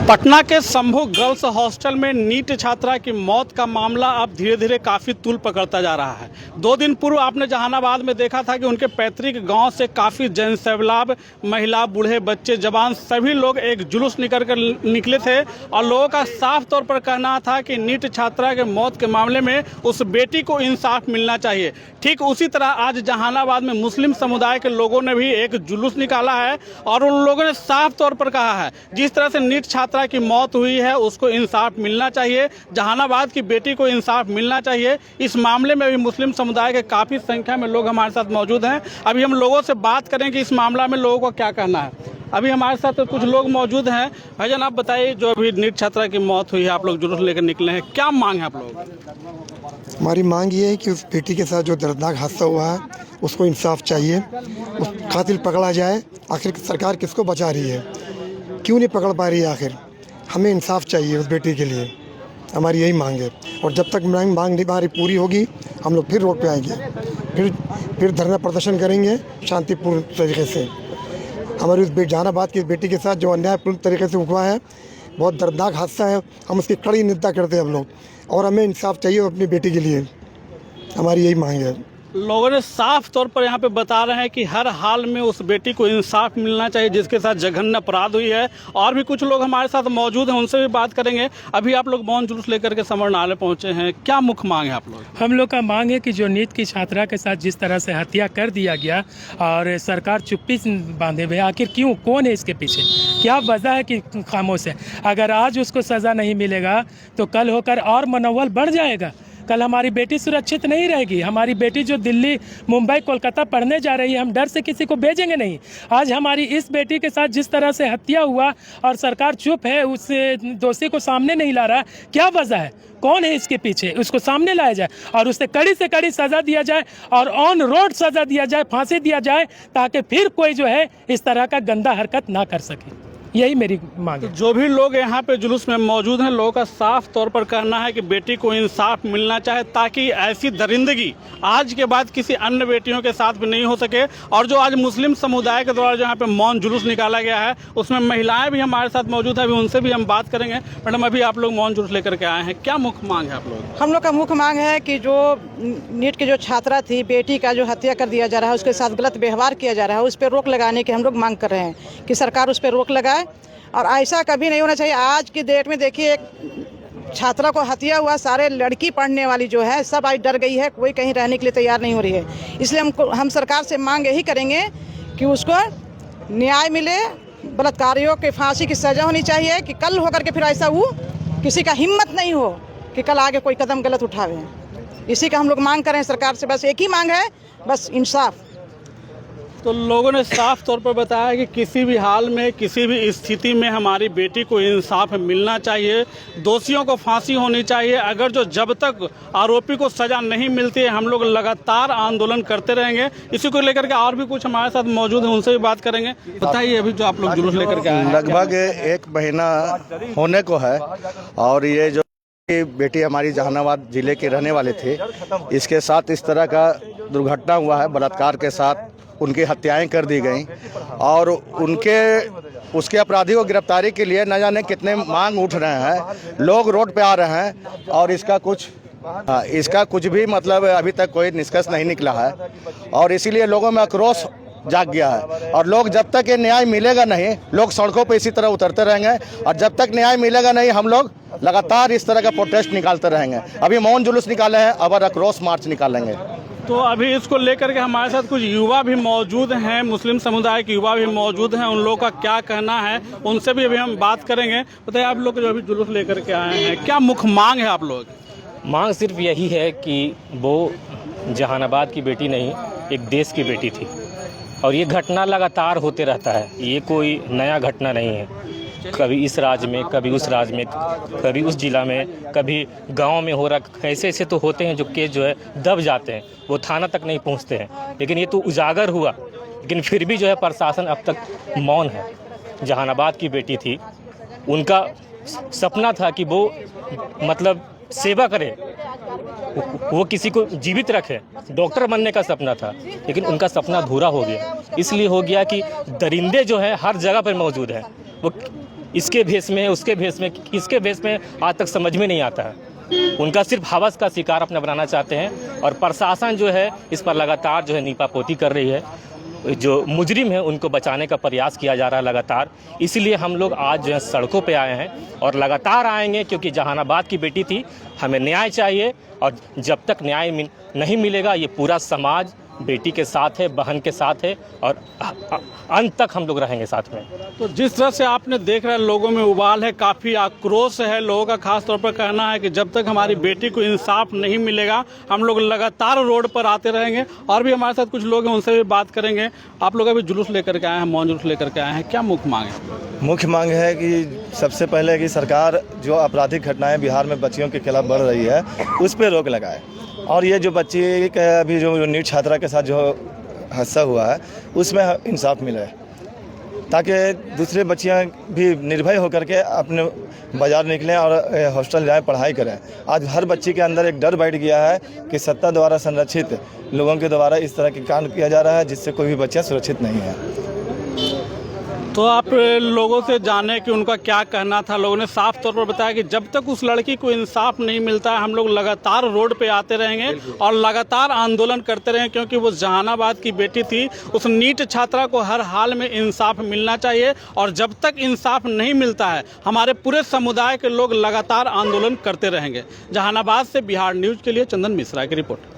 पटना के Shambhu girls hostel में NEET छात्रा की मौत का मामला अब धीरे धीरे काफ़ी तूल पकड़ता जा रहा है। 2 दिन पूर्व आपने जहानाबाद में देखा था कि उनके पैतृक गांव से काफ़ी जनसैलाब, महिला, बूढ़े, बच्चे, जवान सभी लोग एक जुलूस निकले थे और लोगों का साफ तौर पर कहना था कि नीट छात्रा के मौत के मामले में उस बेटी को इंसाफ मिलना चाहिए। ठीक उसी तरह आज जहानाबाद में मुस्लिम समुदाय के लोगों ने भी एक जुलूस निकाला है और उन लोगों ने साफ तौर पर कहा है जिस तरह से नीट छात्रा की मौत हुई है उसको इंसाफ मिलना चाहिए, जहानाबाद की बेटी को इंसाफ मिलना चाहिए। इस मामले में भी मुस्लिम समुदाय के काफ़ी संख्या में लोग हमारे साथ मौजूद हैं। अभी हम लोगों से बात करें कि इस मामला में लोगों को क्या कहना है। अभी हमारे साथ कुछ लोग मौजूद हैं। भाईजान आप बताइए, जो अभी नीट छात्रा की मौत हुई है, आप लोग जुलूस लेकर निकले हैं, क्या मांग है आप लोग? हमारी मांग ये है कि उस बेटी के साथ जो दर्दनाक हादसा हुआ है उसको इंसाफ चाहिए, उस कातिल पकड़ा जाए। आखिर सरकार किसको बचा रही है, क्यों नहीं पकड़ पा रही है? आखिर हमें इंसाफ चाहिए उस बेटी के लिए, हमारी यही मांग है। और जब तक मांग नहीं हमारी पूरी होगी हम लोग फिर रोड पे आएंगे, फिर धरना प्रदर्शन करेंगे शांतिपूर्ण तरीके से। हमारी उस जहानाबाद की बेटी के साथ जो अन्यायपूर्ण तरीके से हुआ है, बहुत दर्दनाक हादसा है, हम उसकी कड़ी निंदा करते हैं हम लोग, और हमें इंसाफ चाहिए अपनी बेटी के लिए, हमारी यही मांग है। लोगों ने साफ तौर पर यहाँ पे बता रहे हैं कि हर हाल में उस बेटी को इंसाफ मिलना चाहिए जिसके साथ जघन्य अपराध हुई है। और भी कुछ लोग हमारे साथ मौजूद हैं, उनसे भी बात करेंगे। अभी आप लोग मौन जुलूस लेकर के समरनाले पहुँचे हैं, क्या मुख्य मांग है आप लोग? हम लोग का मांग है कि जो नीट की छात्रा के साथ जिस तरह से हत्या कर दिया गया और सरकार चुप्पी बांधे हुए, आखिर क्यों, कौन है इसके पीछे, क्या वजह है कि खामोश है? अगर आज उसको सज़ा नहीं मिलेगा तो कल होकर और मनोबल बढ़ जाएगा। कल हमारी बेटी सुरक्षित नहीं रहेगी। हमारी बेटी जो दिल्ली, मुंबई, कोलकाता पढ़ने जा रही है, हम डर से किसी को भेजेंगे नहीं। आज हमारी इस बेटी के साथ जिस तरह से हत्या हुआ और सरकार चुप है, उस दोषी को सामने नहीं ला रहा, क्या वजह है, कौन है इसके पीछे? उसको सामने लाया जाए और उसे कड़ी से कड़ी सज़ा दिया जाए और ऑन रोड सज़ा दिया जाए, फांसी दिया जाए, ताकि फिर कोई जो है इस तरह का गंदा हरकत ना कर सके। यही मेरी मांग है। जो भी लोग यहाँ पे जुलूस में मौजूद हैं, लोगों का साफ तौर पर कहना है कि बेटी को इंसाफ मिलना चाहे ताकि ऐसी दरिंदगी आज के बाद किसी अन्य बेटियों के साथ भी नहीं हो सके। और जो आज मुस्लिम समुदाय के द्वारा जो यहाँ पे मौन जुलूस निकाला गया है उसमें महिलाएं भी हमारे साथ मौजूद है, अभी उनसे भी हम बात करेंगे। मैडम अभी आप लोग मौन जुलूस लेकर के आए हैं, क्या मुख्य मांग है आप लोग? हम लोग का मुख्य मांग है कि जो नीट की जो छात्रा थी, बेटी का जो हत्या कर दिया जा रहा है, उसके साथ गलत व्यवहार किया जा रहा है, उस पर रोक लगाने की हम लोग मांग कर रहे हैं कि सरकार उस पर रोक लगाए। और ऐसा कभी नहीं होना चाहिए। आज की डेट में देखिए, एक छात्रा को हत्या हुआ, सारे लड़की पढ़ने वाली जो है सब आज डर गई है, कोई कहीं रहने के लिए तैयार नहीं हो रही है। इसलिए हम सरकार से मांग यही करेंगे कि उसको न्याय मिले, बलात्कारियों के फांसी की सज़ा होनी चाहिए कि कल होकर के फिर ऐसा वो किसी का हिम्मत नहीं हो कि कल आगे कोई कदम गलत उठावे। इसी का हम लोग मांग करें सरकार से, बस एक ही मांग है, बस इंसाफ। तो लोगों ने साफ तौर पर बताया कि किसी भी हाल में, किसी भी स्थिति में हमारी बेटी को इंसाफ मिलना चाहिए, दोषियों को फांसी होनी चाहिए। अगर जब तक आरोपी को सजा नहीं मिलती है हम लोग लगातार आंदोलन करते रहेंगे। इसी को लेकर के और भी कुछ हमारे साथ मौजूद हैं, उनसे भी बात करेंगे। बताइए, अभी जो आप लोग जुलूस लेकर के आए हैं, लगभग 1 महीना होने को है और ये जो बेटी हमारी जहानाबाद जिले के रहने वाले थे, इसके साथ इस तरह का दुर्घटना हुआ है, बलात्कार के साथ उनकी हत्याएं कर दी गई और उसके अपराधी को गिरफ्तारी के लिए न जाने कितने मांग उठ रहे हैं, लोग रोड पे आ रहे हैं और इसका कुछ भी मतलब अभी तक कोई निष्कर्ष नहीं निकला है। और इसीलिए लोगों में आक्रोश जाग गया है और लोग जब तक ये न्याय मिलेगा नहीं, लोग सड़कों पे इसी तरह उतरते रहेंगे और जब तक न्याय मिलेगा नहीं हम लोग लगातार इस तरह का प्रोटेस्ट निकालते रहेंगे। अभी मौन जुलूस निकाले हैं, अब आक्रोश मार्च निकालेंगे। तो अभी इसको लेकर के हमारे साथ कुछ युवा भी मौजूद हैं, मुस्लिम समुदाय के युवा भी मौजूद हैं, उन लोगों का क्या कहना है उनसे भी अभी हम बात करेंगे। बताइए, आप लोग जो अभी जुलूस लेकर के आए हैं, क्या मुख्य मांग है आप लोग? मांग सिर्फ यही है कि वो जहानाबाद की बेटी नहीं, एक देश की बेटी थी और ये घटना लगातार होते रहता है, ये कोई नया घटना नहीं है। कभी इस राज्य में, कभी उस राज्य में, कभी उस जिला में, कभी गांव में हो रहा। ऐसे ऐसे तो होते हैं जो केस जो है दब जाते हैं, वो थाना तक नहीं पहुंचते हैं, लेकिन ये तो उजागर हुआ। लेकिन फिर भी जो है प्रशासन अब तक मौन है। जहानाबाद की बेटी थी, उनका सपना था कि वो मतलब सेवा करे, वो किसी को जीवित रखे, डॉक्टर बनने का सपना था, लेकिन उनका सपना अधूरा हो गया। इसलिए हो गया कि दरिंदे जो है हर जगह पर मौजूद हैं, इसके भेष में है, उसके भेष में, किसके भेष में आज तक समझ में नहीं आता है। उनका सिर्फ हवस का शिकार अपना बनाना चाहते हैं और प्रशासन जो है इस पर लगातार जो है नीपापोती कर रही है। जो मुजरिम है उनको बचाने का प्रयास किया जा रहा है लगातार। इसलिए हम लोग आज जो है सड़कों पे आए हैं और लगातार आएंगे, क्योंकि जहानाबाद की बेटी थी, हमें न्याय चाहिए। और जब तक न्याय नहीं मिलेगा, ये पूरा समाज बेटी के साथ है, बहन के साथ है और अंत तक हम लोग रहेंगे साथ में। तो जिस तरह से आपने देख रहे लोगों में उबाल है, काफ़ी आक्रोश है लोगों का। खास तौर पर कहना है कि जब तक हमारी बेटी को इंसाफ नहीं मिलेगा हम लोग लगातार रोड पर आते रहेंगे। और भी हमारे साथ कुछ लोग हैं, उनसे भी बात करेंगे। आप लोग अभी जुलूस लेकर के आए हैं, मौन जुलूस लेकर के आए हैं, क्या मुख्य मांग है? मुख्य मांग है कि सबसे पहले कि सरकार जो आपराधिक घटनाएं बिहार में बच्चियों के खिलाफ बढ़ रही है उस पर रोक लगाए। और ये जो बच्ची अभी जो नीट छात्रा के साथ जो हादसा हुआ है उसमें इंसाफ मिले, ताकि दूसरे बच्चियां भी निर्भय होकर के अपने बाज़ार निकलें और हॉस्टल जाएं, पढ़ाई करें। आज हर बच्ची के अंदर एक डर बैठ गया है कि सत्ता द्वारा संरक्षित लोगों के द्वारा इस तरह के कांड किया जा रहा है, जिससे कोई भी बच्चा सुरक्षित नहीं है। तो आप लोगों से जाने कि उनका क्या कहना था। लोगों ने साफ तौर पर बताया कि जब तक उस लड़की को इंसाफ नहीं मिलता है हम लोग लगातार रोड पे आते रहेंगे और लगातार आंदोलन करते रहेंगे, क्योंकि वो जहानाबाद की बेटी थी। उस नीट छात्रा को हर हाल में इंसाफ मिलना चाहिए और जब तक इंसाफ नहीं मिलता है हमारे पूरे समुदाय के लोग लगातार आंदोलन करते रहेंगे। जहानाबाद से बिहार न्यूज़ के लिए चंदन मिश्रा की रिपोर्ट।